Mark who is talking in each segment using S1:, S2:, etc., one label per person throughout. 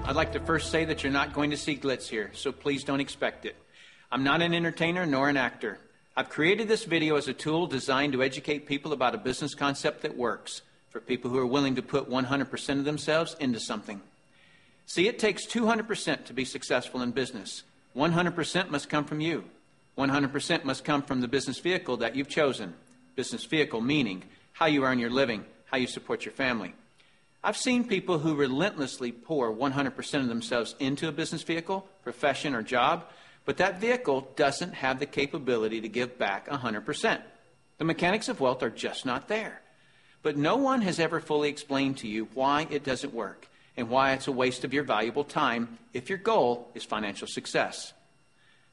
S1: I'd like to first say that you're not going to see glitz here, so please don't expect it. I'm not an entertainer nor an actor. I've created this video as a tool designed to educate people about a business concept that works, for people who are willing to put 100% of themselves into something. See, it takes 200% to be successful in business. 100% must come from you. 100% must come from the business vehicle that you've chosen. Business vehicle meaning how you earn your living, how you support your family. I've seen people who relentlessly pour 100% of themselves into a business vehicle, profession, or job, but that vehicle doesn't have the capability to give back 100%. The mechanics of wealth are just not there. But no one has ever fully explained to you why it doesn't work and why it's a waste of your valuable time if your goal is financial success.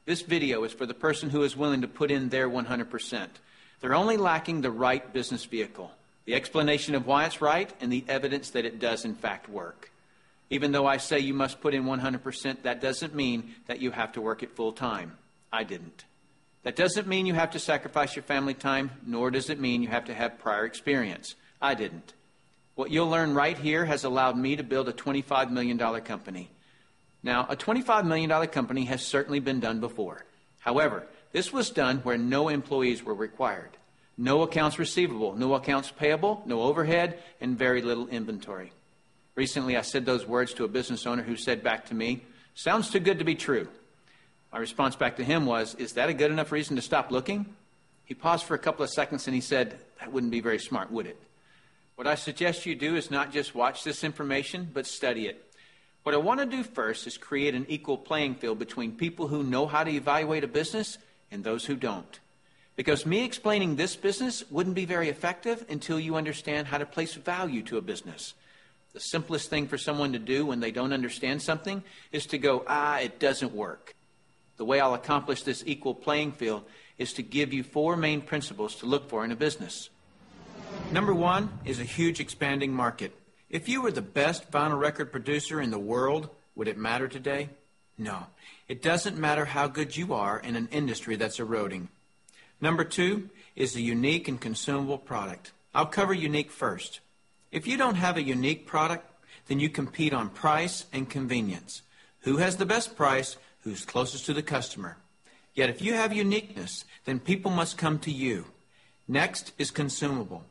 S1: This video is for the person who is willing to put in their 100%. They're only lacking the right business vehicle, the explanation of why it's right, and the evidence that it does in fact work. Even though I say you must put in 100%, that doesn't mean that you have to work it full time. I didn't. That doesn't mean you have to sacrifice your family time, nor does it mean you have to have prior experience. I didn't. What you'll learn right here has allowed me to build a $25 million company. Now, a $25 million company has certainly been done before. However, this was done where no employees were required. No accounts receivable, no accounts payable, no overhead, and very little inventory. Recently, I said those words to a business owner who said back to me, "Sounds too good to be true." My response back to him was, "Is that a good enough reason to stop looking?" He paused for a couple of seconds and he said, "That wouldn't be very smart, would it?" What I suggest you do is not just watch this information, but study it. What I want to do first is create an equal playing field between people who know how to evaluate a business and those who don't. Because me explaining this business wouldn't be very effective until you understand how to place value to a business. The simplest thing for someone to do when they don't understand something is to go, it doesn't work. The way I'll accomplish this equal playing field is to give you 4 main principles to look for in a business. Number 1 is a huge expanding market. If you were the best vinyl record producer in the world, would it matter today? No. It doesn't matter how good you are in an industry that's eroding. Number 2 is a unique and consumable product. I'll cover unique first. If you don't have a unique product, then you compete on price and convenience. Who has the best price? Who's closest to the customer? Yet if you have uniqueness, then people must come to you. Next is consumable.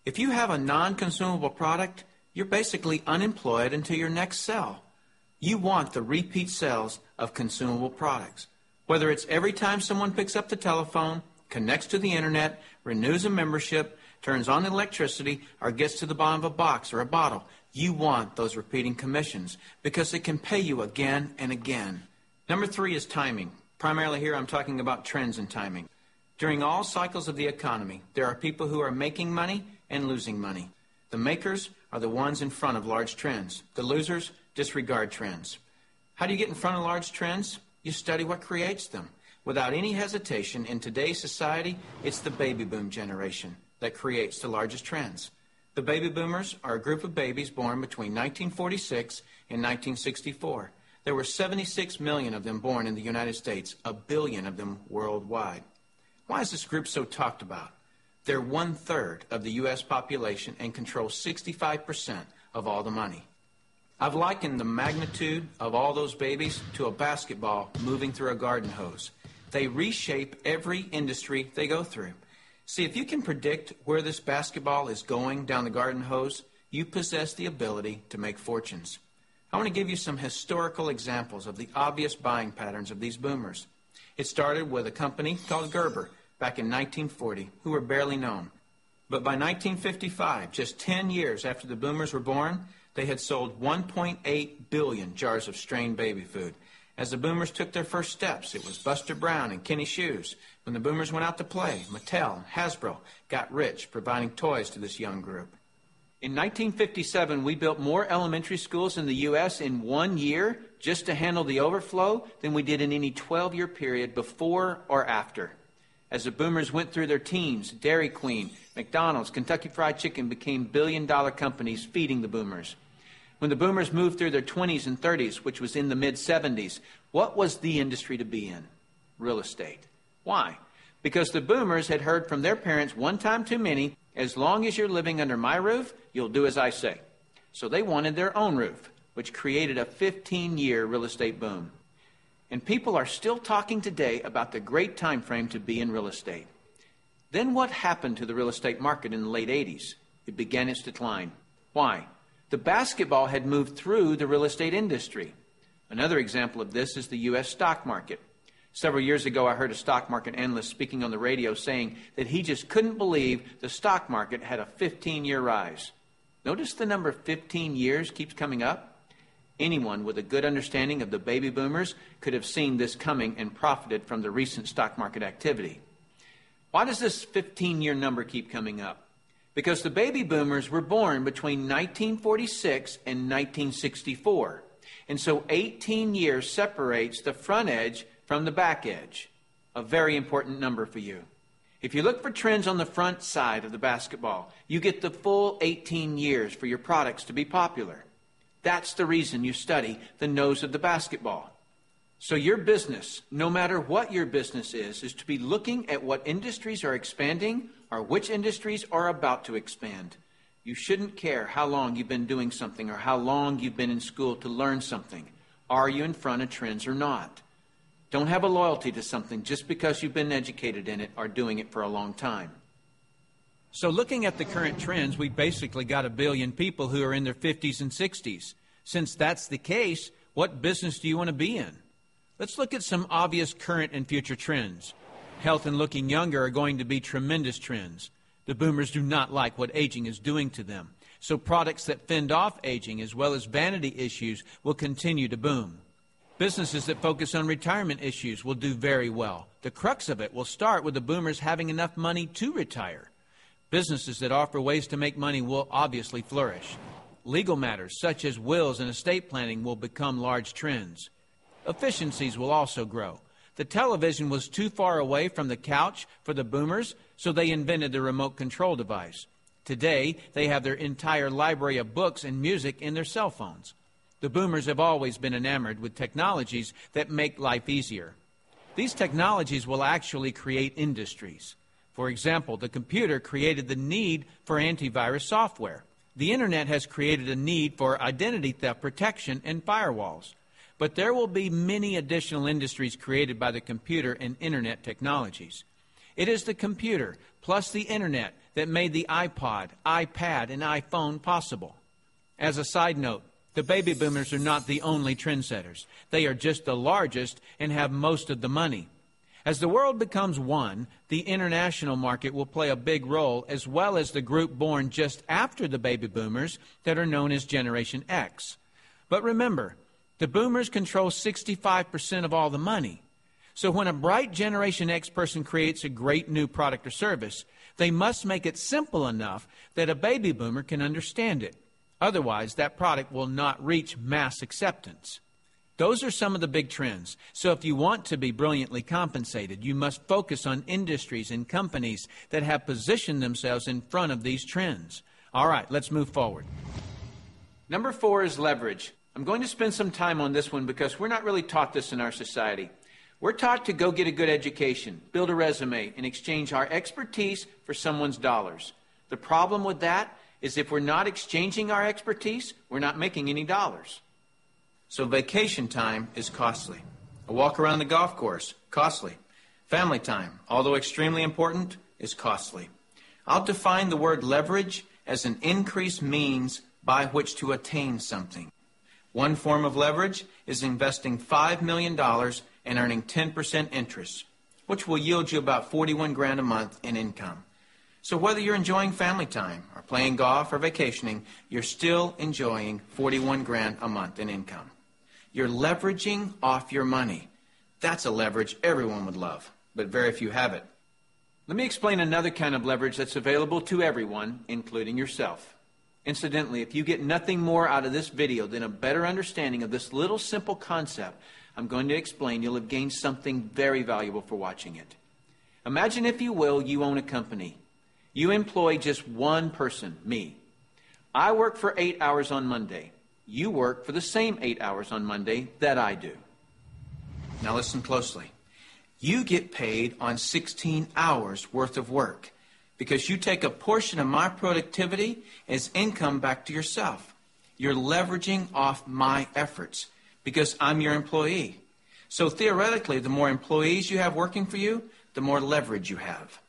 S1: If you have a non-consumable product, you're basically unemployed until your next sell. You want the repeat sales of consumable products. Whether it's every time someone picks up the telephone, connects to the internet, renews a membership, turns on electricity, or gets to the bottom of a box or a bottle, you want those repeating commissions because it can pay you again and again. Number 3 is timing. Primarily here I'm talking about trends and timing. During all cycles of the economy, there are people who are making money and losing money. The makers are the ones in front of large trends. The losers disregard trends. How do you get in front of large trends? You study what creates them. Without any hesitation, in today's society, it's the baby boom generation that creates the largest trends. The baby boomers are a group of babies born between 1946 and 1964. There were 76 million of them born in the United States, 1 billion of them worldwide. Why is this group so talked about? They're 1/3 of the U.S. population and control 65% of all the money. I've likened the magnitude of all those babies to a basketball moving through a garden hose. They reshape every industry they go through. See, if you can predict where this basketball is going down the garden hose, you possess the ability to make fortunes. I want to give you some historical examples of the obvious buying patterns of these boomers. It started with a company called Gerber back in 1940, who were barely known. But by 1955, just 10 years after the boomers were born, they had sold 1.8 billion jars of strained baby food. As the boomers took their first steps, it was Buster Brown and Kenny Shoes. When the boomers went out to play, Mattel and Hasbro got rich providing toys to this young group. In 1957, we built more elementary schools in the U.S. in 1 year just to handle the overflow than we did in any 12-year period before or after. As the boomers went through their teens, Dairy Queen, McDonald's, Kentucky Fried Chicken became billion-dollar companies feeding the boomers. When the boomers moved through their 20s and 30s, which was in the mid-70s, what was the industry to be in? Real estate. Why? Because the boomers had heard from their parents one time too many, as long as you're living under my roof, you'll do as I say. So they wanted their own roof. which created a 15-year real estate boom. And people are still talking today about the great time frame to be in real estate. Then what happened to the real estate market in the late 80s? It began its decline. Why? The basketball had moved through the real estate industry. Another example of this is the U.S. stock market. Several years ago, I heard a stock market analyst speaking on the radio saying that he just couldn't believe the stock market had a 15-year rise. Notice the number 15 years keeps coming up. Anyone with a good understanding of the baby boomers could have seen this coming and profited from the recent stock market activity. Why does this 15-year number keep coming up? Because the baby boomers were born between 1946 and 1964. And so 18 years separates the front edge from the back edge. A very important number for you. If you look for trends on the front side of the basketball, you get the full 18 years for your products to be popular. That's the reason you study the nose of the basketball. So your business, no matter what your business is to be looking at what industries are expanding or which industries are about to expand. You shouldn't care how long you've been doing something or how long you've been in school to learn something. Are you in front of trends or not? Don't have a loyalty to something just because you've been educated in it or doing it for a long time. So looking at the current trends, we basically got 1 billion people who are in their 50s and 60s. Since that's the case, what business do you want to be in? Let's look at some obvious current and future trends. Health and looking younger are going to be tremendous trends. The boomers do not like what aging is doing to them. So products that fend off aging as well as vanity issues will continue to boom. Businesses that focus on retirement issues will do very well. The crux of it will start with the boomers having enough money to retire. Businesses that offer ways to make money will obviously flourish. Legal matters such as wills and estate planning will become large trends. Efficiencies will also grow. The television was too far away from the couch for the boomers, so they invented the remote control device. Today, they have their entire library of books and music in their cell phones. The boomers have always been enamored with technologies that make life easier. These technologies will actually create industries. For example, the computer created the need for antivirus software. The internet has created a need for identity theft protection and firewalls. But there will be many additional industries created by the computer and internet technologies. It is the computer plus the internet that made the iPod, iPad, and iPhone possible. As a side note, the baby boomers are not the only trendsetters. They are just the largest and have most of the money. As the world becomes one, the international market will play a big role, as well as the group born just after the baby boomers that are known as Generation X. But remember, the boomers control 65% of all the money. So when a bright Generation X person creates a great new product or service, they must make it simple enough that a baby boomer can understand it. Otherwise, that product will not reach mass acceptance. Those are some of the big trends. So if you want to be brilliantly compensated, you must focus on industries and companies that have positioned themselves in front of these trends. All right, let's move forward. Number 4 is leverage. I'm going to spend some time on this one because we're not really taught this in our society. We're taught to go get a good education, build a resume, and exchange our expertise for someone's dollars. The problem with that is if we're not exchanging our expertise, we're not making any dollars. So vacation time is costly. A walk around the golf course, costly. Family time, although extremely important, is costly. I'll define the word leverage as an increased means by which to attain something. One form of leverage is investing $5 million and earning 10% interest, which will yield you about $41,000 a month in income. So whether you're enjoying family time or playing golf or vacationing, you're still enjoying $41,000 a month in income. You're leveraging off your money. That's a leverage everyone would love, but very few have it. Let me explain another kind of leverage that's available to everyone, including yourself. Incidentally, if you get nothing more out of this video than a better understanding of this little simple concept I'm going to explain, you'll have gained something very valuable for watching it. Imagine, if you will, you own a company. You employ just one person, me. I work for 8 hours on Monday. You work for the same 8 hours on Monday that I do. Now listen closely. You get paid on 16 hours worth of work because you take a portion of my productivity as income back to yourself. You're leveraging off my efforts because I'm your employee. So theoretically, the more employees you have working for you, the more leverage you have.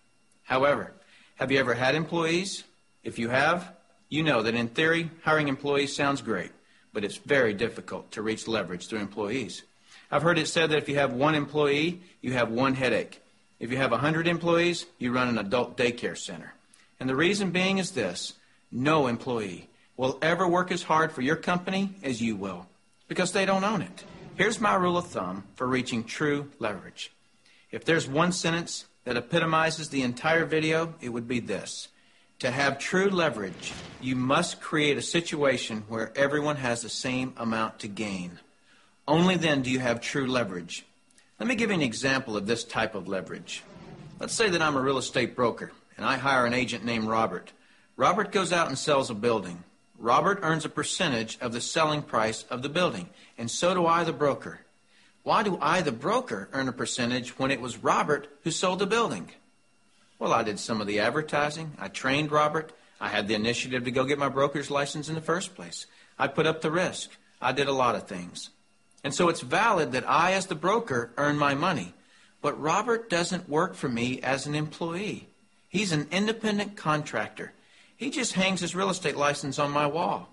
S1: However, have you ever had employees? If you have, you know that in theory, hiring employees sounds great, but it's very difficult to reach leverage through employees. I've heard it said that if you have one employee, you have one headache. If you have 100 employees, you run an adult daycare center. And the reason being is this: no employee will ever work as hard for your company as you will, because they don't own it. Here's my rule of thumb for reaching true leverage. If there's one sentence that epitomizes the entire video, it would be this: to have true leverage, you must create a situation where everyone has the same amount to gain. Only then do you have true leverage. Let me give you an example of this type of leverage. Let's say that I'm a real estate broker, and I hire an agent named Robert. Robert goes out and sells a building. Robert earns a percentage of the selling price of the building, and so do I, the broker. Why do I, the broker, earn a percentage when it was Robert who sold the building? Well, I did some of the advertising. I trained Robert. I had the initiative to go get my broker's license in the first place. I put up the risk. I did a lot of things. And so it's valid that I, as the broker, earn my money. But Robert doesn't work for me as an employee. He's an independent contractor. He just hangs his real estate license on my wall.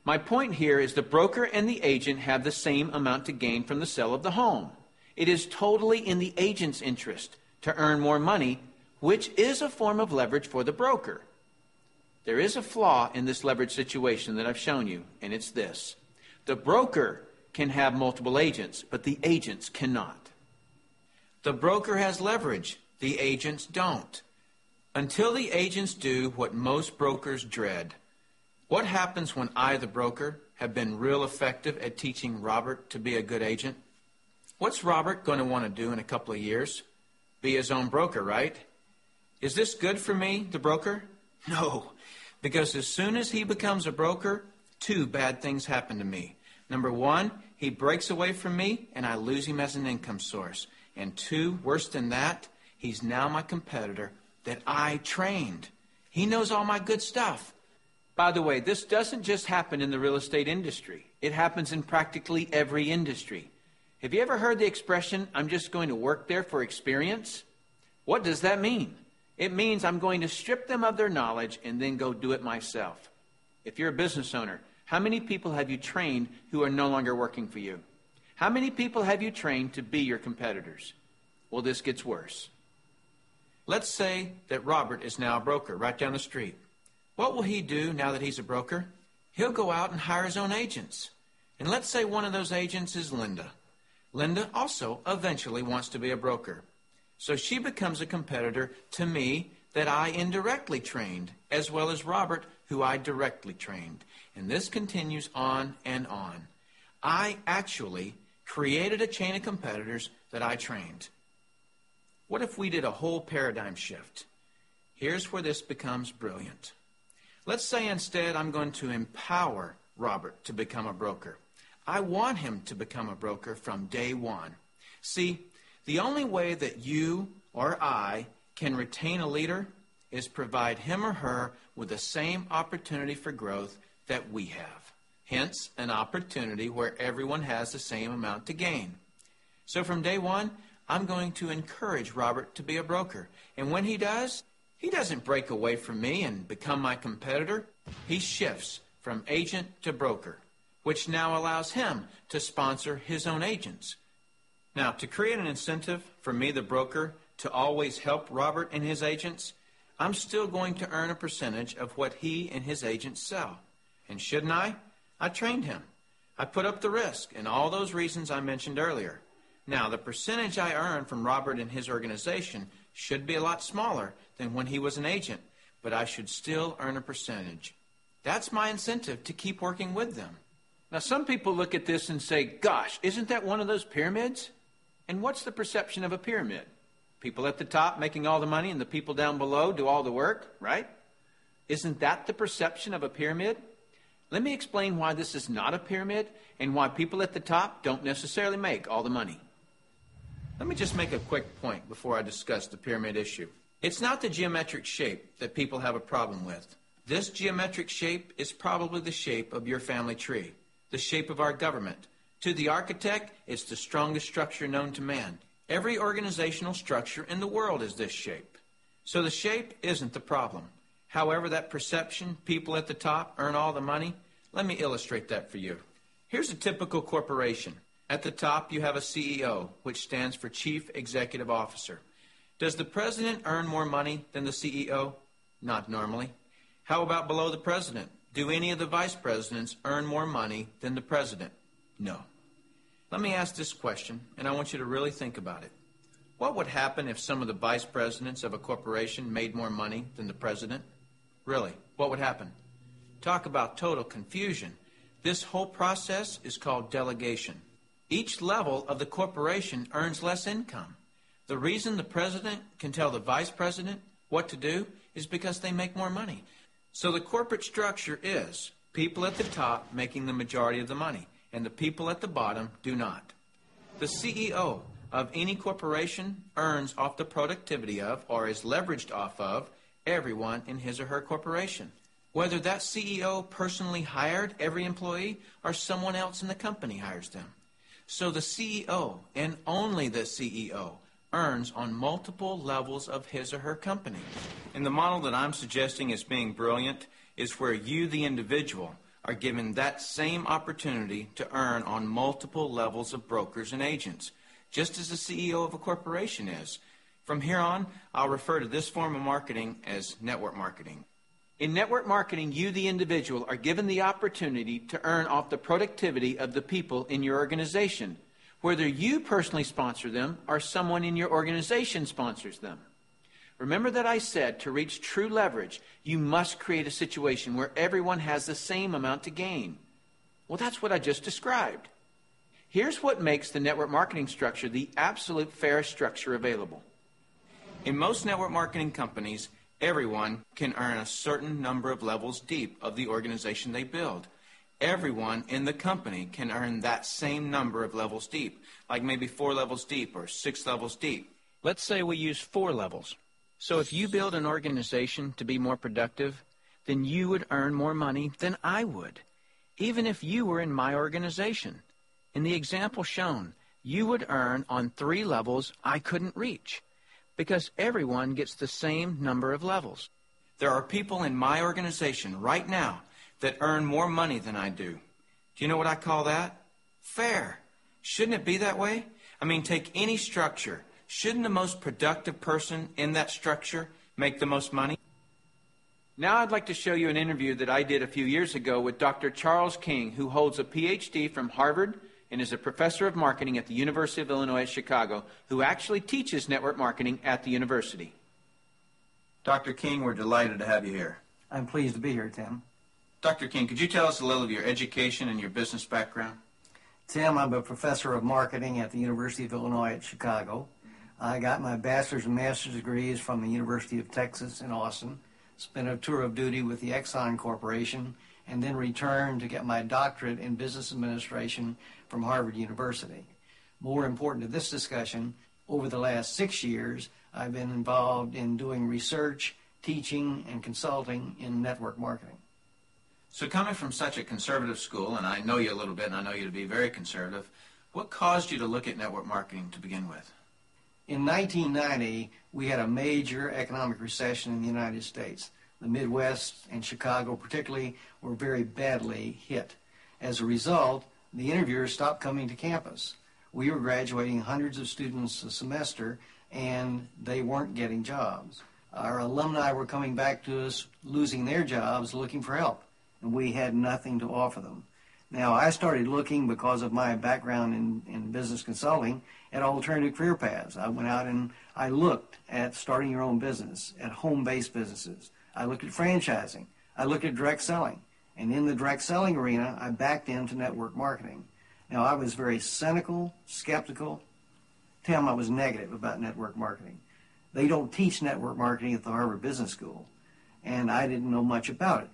S1: My point here is the broker and the agent have the same amount to gain from the sale of the home. It is totally in the agent's interest to earn more money, which is a form of leverage for the broker. There is a flaw in this leverage situation that I've shown you, and it's this: the broker can have multiple agents, but the agents cannot. The broker has leverage, the agents don't. Until the agents do what most brokers dread. What happens when I, the broker, have been real effective at teaching Robert to be a good agent? What's Robert going to want to do in a couple of years? Be his own broker, right? Is this good for me, the broker? No, because as soon as he becomes a broker, two bad things happen to me. Number one, he breaks away from me and I lose him as an income source. And two, worse than that, he's now my competitor that I trained. He knows all my good stuff. By the way, this doesn't just happen in the real estate industry. It happens in practically every industry. Have you ever heard the expression, "I'm just going to work there for experience"? What does that mean? It means I'm going to strip them of their knowledge and then go do it myself. If you're a business owner, how many people have you trained who are no longer working for you? How many people have you trained to be your competitors? Well, this gets worse. Let's say that Robert is now a broker right down the street. What will he do now that he's a broker? He'll go out and hire his own agents. And let's say one of those agents is Linda. Linda also eventually wants to be a broker. So she becomes a competitor to me that I indirectly trained, as well as Robert, who I directly trained. And this continues on and on. I actually created a chain of competitors that I trained. What if we did a whole paradigm shift? Here's where this becomes brilliant. Let's say instead I'm going to empower Robert to become a broker. I want him to become a broker from day one. See, the only way that you or I can retain a leader is provide him or her with the same opportunity for growth that we have. Hence, an opportunity where everyone has the same amount to gain. So from day one, I'm going to encourage Robert to be a broker. And when he does, he doesn't break away from me and become my competitor. He shifts from agent to broker, which now allows him to sponsor his own agents. Now, to create an incentive for me, the broker, to always help Robert and his agents, I'm still going to earn a percentage of what he and his agents sell. And shouldn't I? I trained him. I put up the risk and all those reasons I mentioned earlier. Now, the percentage I earn from Robert and his organization should be a lot smaller than when he was an agent, but I should still earn a percentage. That's my incentive to keep working with them. Now, some people look at this and say, gosh, isn't that one of those pyramids? And what's the perception of a pyramid? People at the top making all the money and the people down below do all the work, right? Isn't that the perception of a pyramid? Let me explain why this is not a pyramid and why people at the top don't necessarily make all the money. Let me just make a quick point before I discuss the pyramid issue. It's not the geometric shape that people have a problem with. This geometric shape is probably the shape of your family tree, the shape of our government. To the architect, it's the strongest structure known to man. Every organizational structure in the world is this shape. So the shape isn't the problem. However, that perception, people at the top earn all the money, let me illustrate that for you. Here's a typical corporation. At the top, you have a CEO, which stands for Chief Executive Officer. Does the president earn more money than the CEO? Not normally. How about below the president? Do any of the vice presidents earn more money than the president? No. Let me ask this question, and I want you to really think about it. What would happen if some of the vice presidents of a corporation made more money than the president? Really, what would happen? Talk about total confusion. This whole process is called delegation. Each level of the corporation earns less income. The reason the president can tell the vice president what to do is because they make more money. So the corporate structure is people at the top making the majority of the money, and the people at the bottom do not. The CEO of any corporation earns off the productivity of, or is leveraged off of, everyone in his or her corporation. Whether that CEO personally hired every employee or someone else in the company hires them. So the CEO, and only the CEO, earns on multiple levels of his or her company. And the model that I'm suggesting as being brilliant is where you, the individual, are given that same opportunity to earn on multiple levels of brokers and agents, just as the CEO of a corporation is. From here on, I'll refer to this form of marketing as network marketing. In network marketing, you, the individual, are given the opportunity to earn off the productivity of the people in your organization, whether you personally sponsor them or someone in your organization sponsors them. Remember that I said to reach true leverage, you must create a situation where everyone has the same amount to gain. Well, that's what I just described. Here's what makes the network marketing structure the absolute fairest structure available. In most network marketing companies, everyone can earn a certain number of levels deep of the organization they build. Everyone in the company can earn that same number of levels deep, like maybe 4 levels deep or 6 levels deep. Let's say we use 4 levels. So if you build an organization to be more productive, then you would earn more money than I would, even if you were in my organization. In the example shown, you would earn on 3 levels I couldn't reach, because everyone gets the same number of levels. There are people in my organization right now that earn more money than I do. Do you know what I call that? Fair. Shouldn't it be that way? I mean, take any structure. Shouldn't the most productive person in that structure make the most money? Now I'd like to show you an interview that I did a few years ago with Dr. Charles King, who holds a PhD from Harvard and is a professor of marketing at the University of Illinois at Chicago, who actually teaches network marketing at the university. Dr. King, we're delighted to have you here.
S2: I'm pleased to be here, Tim.
S1: Dr. King, could you tell us a little of your education and your business background?
S2: Tim, I'm a professor of marketing at the University of Illinois at Chicago. I got my bachelor's and master's degrees from the University of Texas in Austin, spent a tour of duty with the Exxon Corporation, and then returned to get my doctorate in business administration from Harvard University. More important to this discussion, over the last 6 years, I've been involved in doing research, teaching, and consulting in network marketing.
S1: So coming from such a conservative school, and I know you a little bit, and I know you to be very conservative, what caused you to look at network marketing to begin with?
S2: In 1990, we had a major economic recession in the United States. The Midwest and Chicago particularly were very badly hit. As a result, the interviewers stopped coming to campus. We were graduating hundreds of students a semester, and they weren't getting jobs. Our alumni were coming back to us, losing their jobs, looking for help, and we had nothing to offer them. Now, I started looking, because of my background in business consulting, at alternative career paths. I went out and I looked at starting your own business, at home-based businesses. I looked at franchising. I looked at direct selling. And in the direct selling arena, I backed into network marketing. Now, I was very cynical, skeptical. Tim, I was negative about network marketing. They don't teach network marketing at the Harvard Business School, and I didn't know much about it.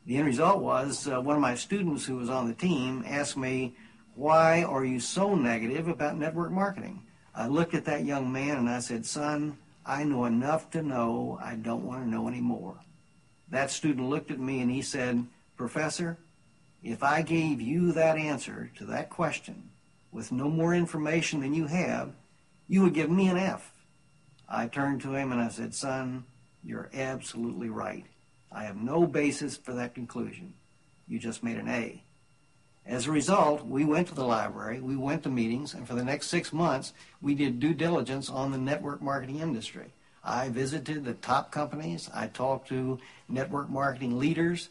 S2: The end result was one of my students who was on the team asked me, "Why are you so negative about network marketing?" I looked at that young man and I said, "Son, I know enough to know I don't want to know any more." That student looked at me and he said, "Professor, if I gave you that answer to that question with no more information than you have, you would give me an F." I turned to him and I said, "Son, you're absolutely right. I have no basis for that conclusion. You just made an A." As a result, we went to the library, we went to meetings, and for the next 6 months, we did due diligence on the network marketing industry. I visited the top companies. I talked to network marketing leaders.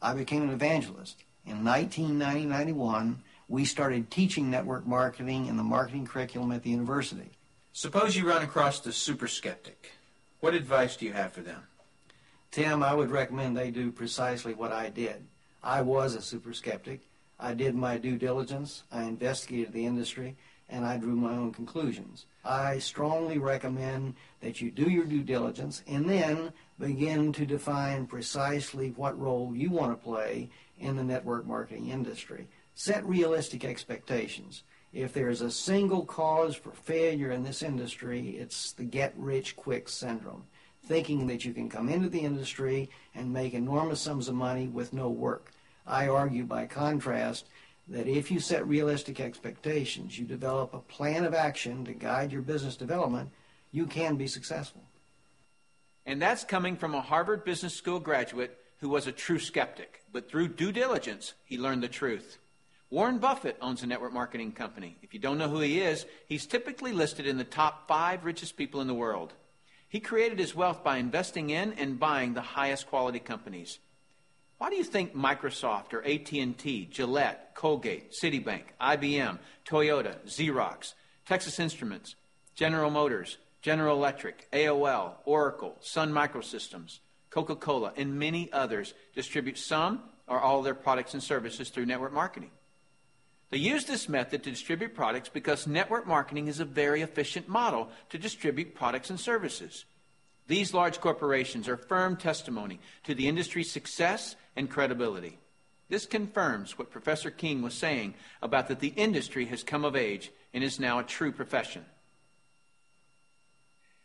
S2: I became an evangelist. In 1990-91, we started teaching network marketing in the marketing curriculum at the university.
S1: Suppose you run across the super skeptic. What advice do you have for them?
S2: Tim, I would recommend they do precisely what I did. I was a super skeptic. I did my due diligence, I investigated the industry, and I drew my own conclusions. I strongly recommend that you do your due diligence and then begin to define precisely what role you want to play in the network marketing industry. Set realistic expectations. If there's a single cause for failure in this industry, it's the get-rich-quick syndrome, thinking that you can come into the industry and make enormous sums of money with no work. I argue, by contrast, that if you set realistic expectations, you develop a plan of action to guide your business development, you can be successful.
S1: And that's coming from a Harvard Business School graduate who was a true skeptic, but through due diligence, he learned the truth. Warren Buffett owns a network marketing company. If you don't know who he is, he's typically listed in the top 5 richest people in the world. He created his wealth by investing in and buying the highest quality companies. Why do you think Microsoft or AT&T, Gillette, Colgate, Citibank, IBM, Toyota, Xerox, Texas Instruments, General Motors, General Electric, AOL, Oracle, Sun Microsystems, Coca-Cola, and many others distribute some or all of their products and services through network marketing? They use this method to distribute products because network marketing is a very efficient model to distribute products and services. These large corporations are firm testimony to the industry's success and credibility. This confirms what Professor King was saying about that the industry has come of age and is now a true profession.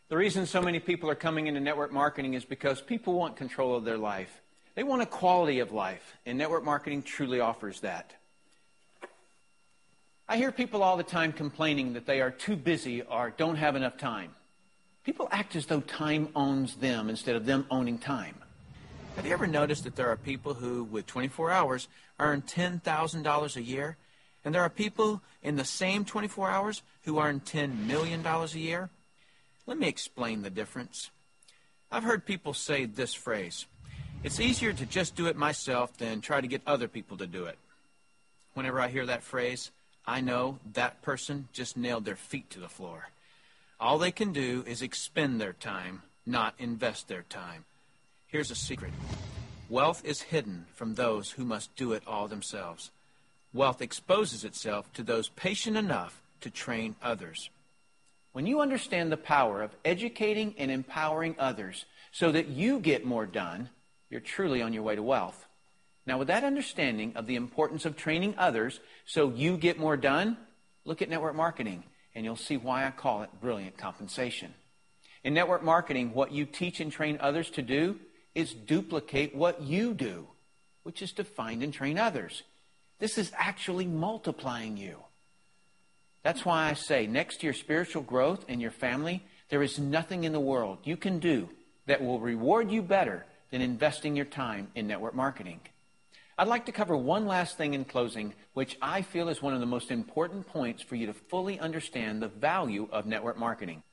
S1: The reason so many people are coming into network marketing is because people want control of their life. They want a quality of life, and network marketing truly offers that. I hear people all the time complaining that they are too busy or don't have enough time. People act as though time owns them instead of them owning time. Have you ever noticed that there are people who, with 24 hours, earn $10,000 a year, and there are people in the same 24 hours who earn $10 million a year? Let me explain the difference. I've heard people say this phrase: "It's easier to just do it myself than try to get other people to do it." Whenever I hear that phrase, I know that person just nailed their feet to the floor. All they can do is expend their time, not invest their time. Here's a secret. Wealth is hidden from those who must do it all themselves. Wealth exposes itself to those patient enough to train others. When you understand the power of educating and empowering others so that you get more done, you're truly on your way to wealth. Now, with that understanding of the importance of training others so you get more done, look at network marketing, and you'll see why I call it brilliant compensation. In network marketing, what you teach and train others to do is duplicate what you do, which is to find and train others. This is actually multiplying you. That's why I say, next to your spiritual growth and your family, there is nothing in the world you can do that will reward you better than investing your time in network marketing. I'd like to cover one last thing in closing, which I feel is one of the most important points for you to fully understand the value of network marketing.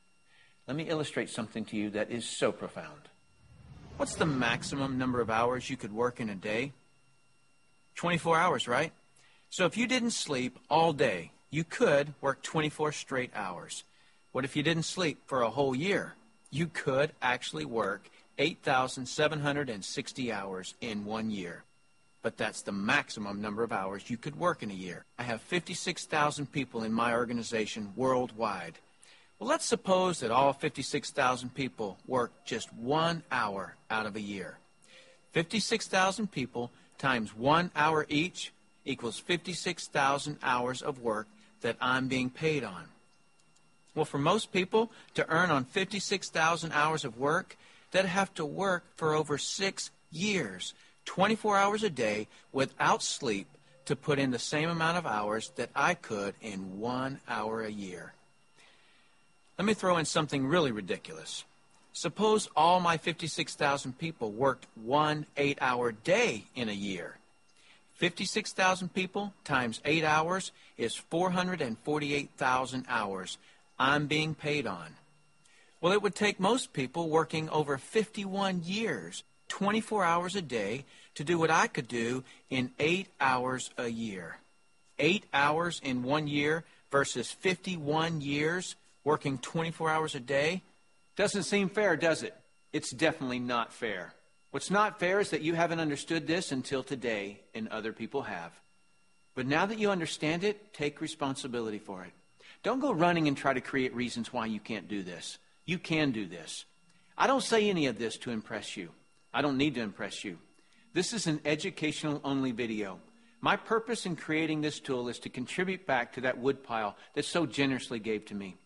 S1: Let me illustrate something to you that is so profound. What's the maximum number of hours you could work in a day? 24 hours, right? So if you didn't sleep all day, you could work 24 straight hours. What if you didn't sleep for a whole year? You could actually work 8,760 hours in 1 year. But that's the maximum number of hours you could work in a year. I have 56,000 people in my organization worldwide. Well, let's suppose that all 56,000 people work just 1 hour out of a year. 56,000 people times 1 hour each equals 56,000 hours of work that I'm being paid on. Well, for most people to earn on 56,000 hours of work, they'd have to work for over 6 years, 24 hours a day without sleep to put in the same amount of hours that I could in 1 hour a year. Let me throw in something really ridiculous. Suppose all my 56,000 people worked 1 8-hour day in a year. 56,000 people times 8 hours is 448,000 hours I'm being paid on. Well, it would take most people working over 51 years, 24 hours a day, to do what I could do in 8 hours a year. 8 hours in 1 year versus 51 years working 24 hours a day? Doesn't seem fair, does it? It's definitely not fair. What's not fair is that you haven't understood this until today, and other people have. But now that you understand it, take responsibility for it. Don't go running and try to create reasons why you can't do this. You can do this. I don't say any of this to impress you. I don't need to impress you. This is an educational-only video. My purpose in creating this tool is to contribute back to that woodpile that so generously gave to me.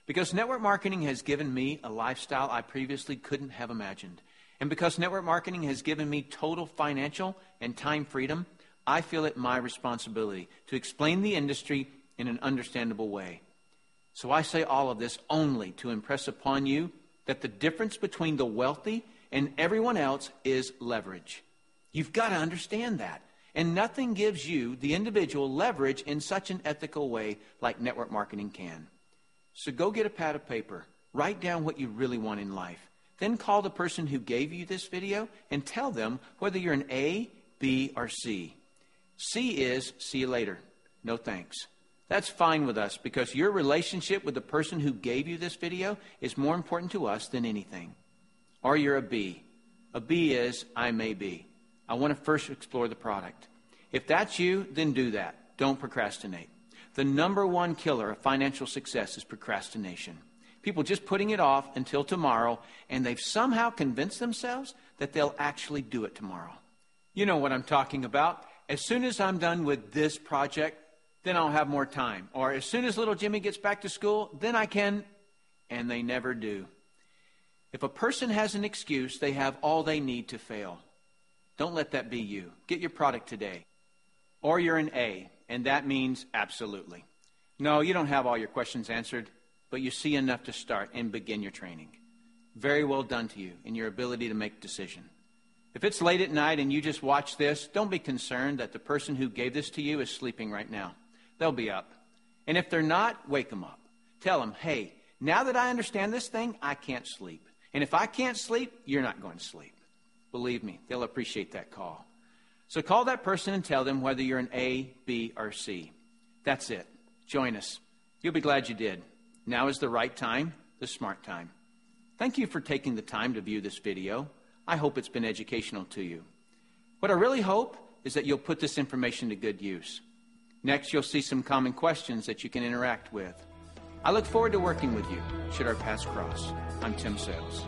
S1: Because network marketing has given me a lifestyle I previously couldn't have imagined. And because network marketing has given me total financial and time freedom, I feel it my responsibility to explain the industry in an understandable way. So I say all of this only to impress upon you that the difference between the wealthy and everyone else is leverage. You've got to understand that. And nothing gives you, the individual, leverage in such an ethical way like network marketing can. So go get a pad of paper. Write down what you really want in life. Then call the person who gave you this video and tell them whether you're an A, B, or C. C is, see you later. No thanks. That's fine with us because your relationship with the person who gave you this video is more important to us than anything. Or you're a B. A B is, I may be. I want to first explore the product. If that's you, then do that. Don't procrastinate. The number one killer of financial success is procrastination. People just putting it off until tomorrow, and they've somehow convinced themselves that they'll actually do it tomorrow. You know what I'm talking about. As soon as I'm done with this project, then I'll have more time. Or as soon as little Jimmy gets back to school, then I can, and they never do. If a person has an excuse, they have all they need to fail. Don't let that be you. Get your product today. Or you're an A, and that means absolutely. No, you don't have all your questions answered, but you see enough to start and begin your training. Very well done to you in your ability to make a decision. If it's late at night and you just watch this, don't be concerned that the person who gave this to you is sleeping right now. They'll be up. And if they're not, wake them up. Tell them, hey, now that I understand this thing, I can't sleep. And if I can't sleep, you're not going to sleep. Believe me, they'll appreciate that call. So call that person and tell them whether you're an A, B, or C. That's it. Join us. You'll be glad you did. Now is the right time, the smart time. Thank you for taking the time to view this video. I hope it's been educational to you. What I really hope is that you'll put this information to good use. Next, you'll see some common questions that you can interact with. I look forward to working with you, should our paths cross. I'm Tim Sales.